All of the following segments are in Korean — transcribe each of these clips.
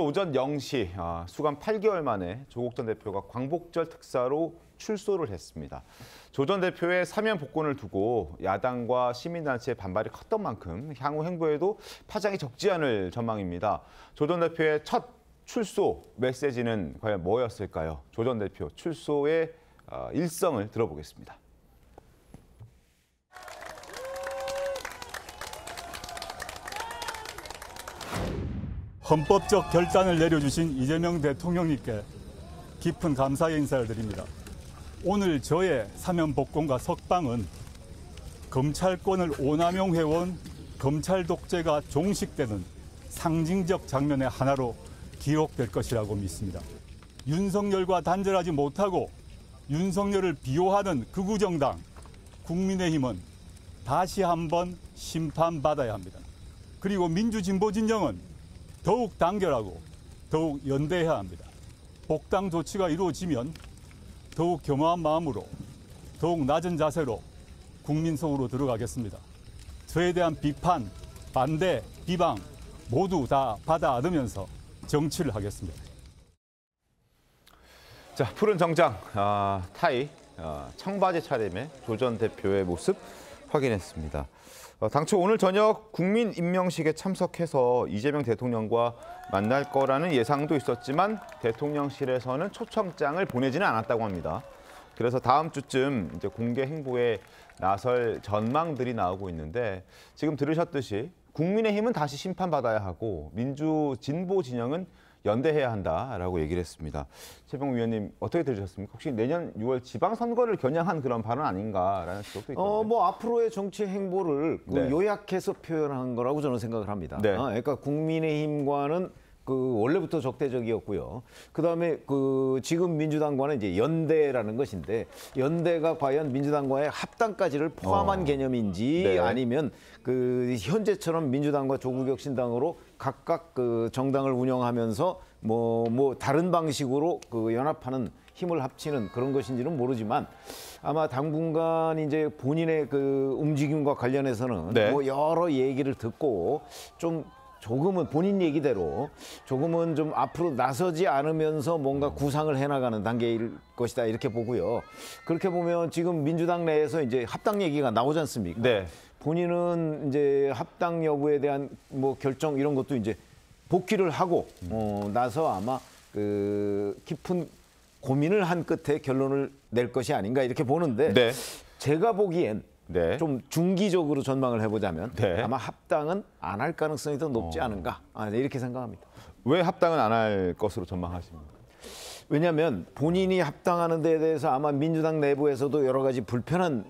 오전 0시 수감 8개월 만에 조국 전 대표가 광복절 특사로 출소를 했습니다. 조 전 대표의 사면 복권을 두고 야당과 시민단체의 반발이 컸던 만큼 향후 행보에도 파장이 적지 않을 전망입니다. 조 전 대표의 첫 출소 메시지는 과연 뭐였을까요? 조 전 대표 출소의 일성을 들어보겠습니다. 헌법적 결단을 내려주신 이재명 대통령님께 깊은 감사의 인사를 드립니다. 오늘 저의 사면 복권과 석방은 검찰권을 오남용해온 검찰 독재가 종식되는 상징적 장면의 하나로 기록될 것이라고 믿습니다. 윤석열과 단절하지 못하고 윤석열을 비호하는 극우 정당 국민의힘은 다시 한번 심판받아야 합니다. 그리고 민주진보 진영은 더욱 단결하고 더욱 연대해야 합니다. 복당 조치가 이루어지면 더욱 겸허한 마음으로 더욱 낮은 자세로 국민 속으로 들어가겠습니다. 저에 대한 비판, 반대, 비방 모두 다 받아 안으면서 정치를 하겠습니다. 자, 푸른 정장, 타이, 청바지 차림의 조 전 대표의 모습 확인했습니다. 당초 오늘 저녁 국민임명식에 참석해서 이재명 대통령과 만날 거라는 예상도 있었지만 대통령실에서는 초청장을 보내지는 않았다고 합니다. 그래서 다음 주쯤 이제 공개 행보에 나설 전망들이 나오고 있는데 지금 들으셨듯이 국민의힘은 다시 심판받아야 하고 민주 진보 진영은 연대해야 한다라고 얘기를 했습니다. 최병우 위원님 어떻게 들으셨습니까? 혹시 내년 6월 지방선거를 겨냥한 그런 발언 아닌가라는 지적도 있거든요. 뭐 앞으로의 정치 행보를 요약해서 표현한 거라고 저는 생각을 합니다. 네. 그러니까 국민의힘과는 원래부터 적대적이었고요. 그다음에 지금 민주당과는 이제 연대라는 것인데 연대가 과연 민주당과의 합당까지를 포함한 개념인지 네. 아니면 현재처럼 민주당과 조국혁신당으로 각각 정당을 운영하면서 뭐 다른 방식으로 연합하는 힘을 합치는 그런 것인지는 모르지만 아마 당분간 이제 본인의 움직임과 관련해서는 네. 뭐 여러 얘기를 듣고 조금은 본인 얘기대로 조금은 좀 앞으로 나서지 않으면서 뭔가 구상을 해나가는 단계일 것이다 이렇게 보고요. 그렇게 보면 지금 민주당 내에서 이제 합당 얘기가 나오지 않습니까? 네. 본인은 이제 합당 여부에 대한 뭐 결정 이런 것도 이제 복귀를 하고 나서 아마 깊은 고민을 한 끝에 결론을 낼 것이 아닌가 이렇게 보는데 네. 제가 보기엔 네. 좀 중기적으로 전망을 해보자면 네. 아마 합당은 안 할 가능성이 더 높지 않은가 이렇게 생각합니다. 왜 합당은 안 할 것으로 전망하십니까? 왜냐하면 본인이 합당하는 데에 대해서 아마 민주당 내부에서도 여러 가지 불편한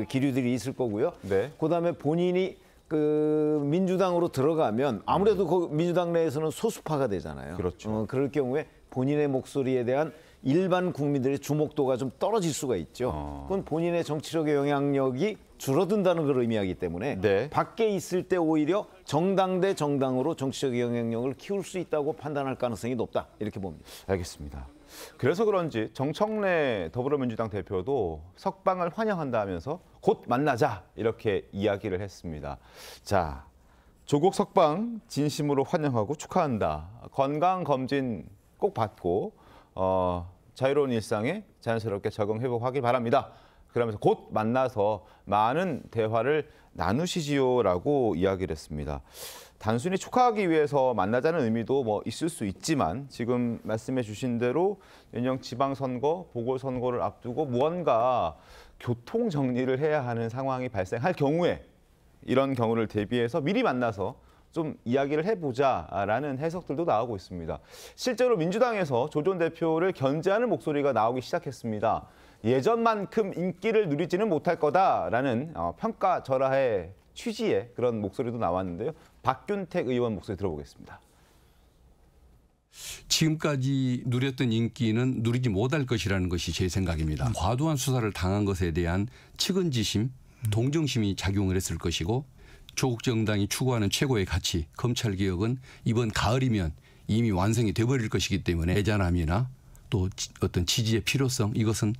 기류들이 있을 거고요. 네. 그다음에 본인이 민주당으로 들어가면 아무래도 민주당 내에서는 소수파가 되잖아요. 그렇죠. 그럴 경우에 본인의 목소리에 대한 일반 국민들의 주목도가 좀 떨어질 수가 있죠. 그건 본인의 정치적 영향력이 줄어든다는 걸 의미하기 때문에 네. 밖에 있을 때 오히려 정당 대 정당으로 정치적 영향력을 키울 수 있다고 판단할 가능성이 높다 이렇게 봅니다. 알겠습니다. 그래서 그런지 정청래 더불어민주당 대표도 석방을 환영한다면서 곧 만나자 이렇게 이야기를 했습니다. 자, 조국 석방 진심으로 환영하고 축하한다. 건강검진 꼭 받고 자유로운 일상에 자연스럽게 적응해보길 바랍니다. 그러면서 곧 만나서 많은 대화를 나누시지요라고 이야기를 했습니다. 단순히 축하하기 위해서 만나자는 의미도 뭐 있을 수 있지만 지금 말씀해 주신 대로 내년 지방선거, 보궐선거를 앞두고 무언가 교통 정리를 해야 하는 상황이 발생할 경우에 이런 경우를 대비해서 미리 만나서 좀 이야기를 해보자라는 해석들도 나오고 있습니다. 실제로 민주당에서 조 전 대표를 견제하는 목소리가 나오기 시작했습니다. 예전만큼 인기를 누리지는 못할 거다라는 평가절하의 취지의 그런 목소리도 나왔는데요. 박균택 의원 목소리 들어보겠습니다. 지금까지 누렸던 인기는 누리지 못할 것이라는 것이 제 생각입니다. 과도한 수사를 당한 것에 대한 측은지심, 동정심이 작용을 했을 것이고 조국 정당이 추구하는 최고의 가치, 검찰개혁은 이번 가을이면 이미 완성이 돼버릴 것이기 때문에 애잔함이나 또 어떤 지지의 필요성 이것은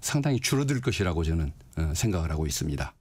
상당히 줄어들 것이라고 저는 생각을 하고 있습니다.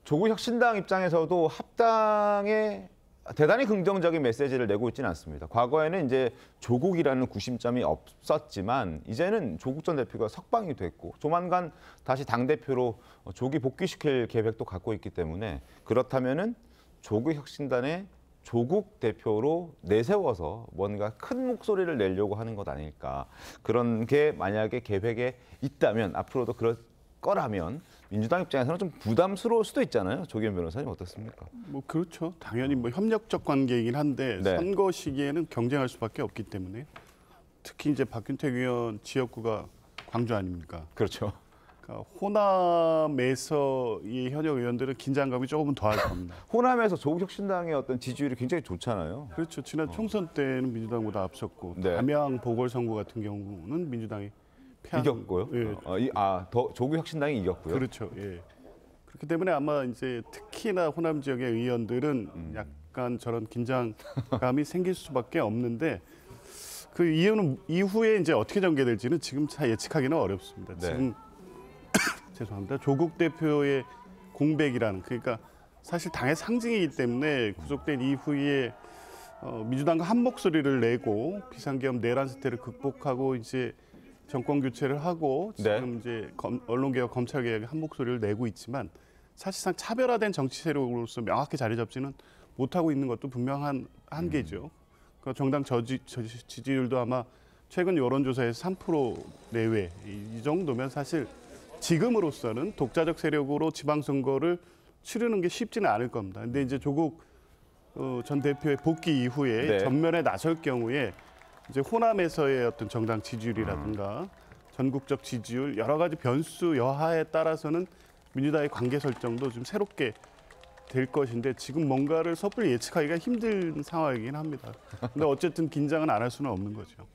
조국 혁신당 입장에서도 합당에 대단히 긍정적인 메시지를 내고 있지는 않습니다. 과거에는 이제 조국이라는 구심점이 없었지만 이제는 조국 전 대표가 석방이 됐고 조만간 다시 당대표로 조기 복귀시킬 계획도 갖고 있기 때문에 그렇다면은 조국혁신단의 조국 대표로 내세워서 뭔가 큰 목소리를 내려고 하는 것 아닐까. 그런 게 만약에 계획에 있다면 앞으로도 그럴 거라면 민주당 입장에서는 좀 부담스러울 수도 있잖아요. 조기현 변호사님 어떻습니까? 뭐 그렇죠. 당연히 뭐 협력적 관계이긴 한데 네. 선거 시기에는 경쟁할 수밖에 없기 때문에 특히 이제 박균택 의원 지역구가 광주 아닙니까? 그렇죠. 그러니까 호남에서의 현역 의원들은 긴장감이 조금은 더할 겁니다. 호남에서 조국혁신당의 어떤 지지율이 굉장히 좋잖아요. 그렇죠. 지난 총선 때는 민주당보다 앞섰고 네. 담양 보궐선거 같은 경우는 민주당이 패한 이겼고요. 예, 더 조국혁신당이 이겼고요. 그렇죠. 예. 그렇기 때문에 아마 이제 특히나 호남 지역의 의원들은 약간 저런 긴장감이 생길 수밖에 없는데 그 이유는 이후에 이제 어떻게 전개될지는 지금 잘 예측하기는 어렵습니다. 네. 지금 죄송합니다. 조국 대표의 공백이라는 그러니까 사실 당의 상징이기 때문에 구속된 이후에 민주당과 한 목소리를 내고 비상계엄 내란 사태를 극복하고 이제 정권 교체를 하고 지금 이제 언론개혁, 검찰개혁에 한 목소리를 내고 있지만 사실상 차별화된 정치 세력으로서 명확히 자리 잡지는 못하고 있는 것도 분명한 한계죠. 그러니까 정당 지지율도 아마 최근 여론조사에서 3% 내외 이 정도면 사실 지금으로서는 독자적 세력으로 지방선거를 치르는 게 쉽지는 않을 겁니다. 근데 이제 조국 전 대표의 복귀 이후에 네. 전면에 나설 경우에 이제 호남에서의 어떤 정당 지지율이라든가 전국적 지지율 여러 가지 변수 여하에 따라서는 민주당의 관계 설정도 좀 새롭게 될 것인데 지금 뭔가를 섣불리 예측하기가 힘든 상황이긴 합니다. 근데 어쨌든 긴장은 안 할 수는 없는 거죠.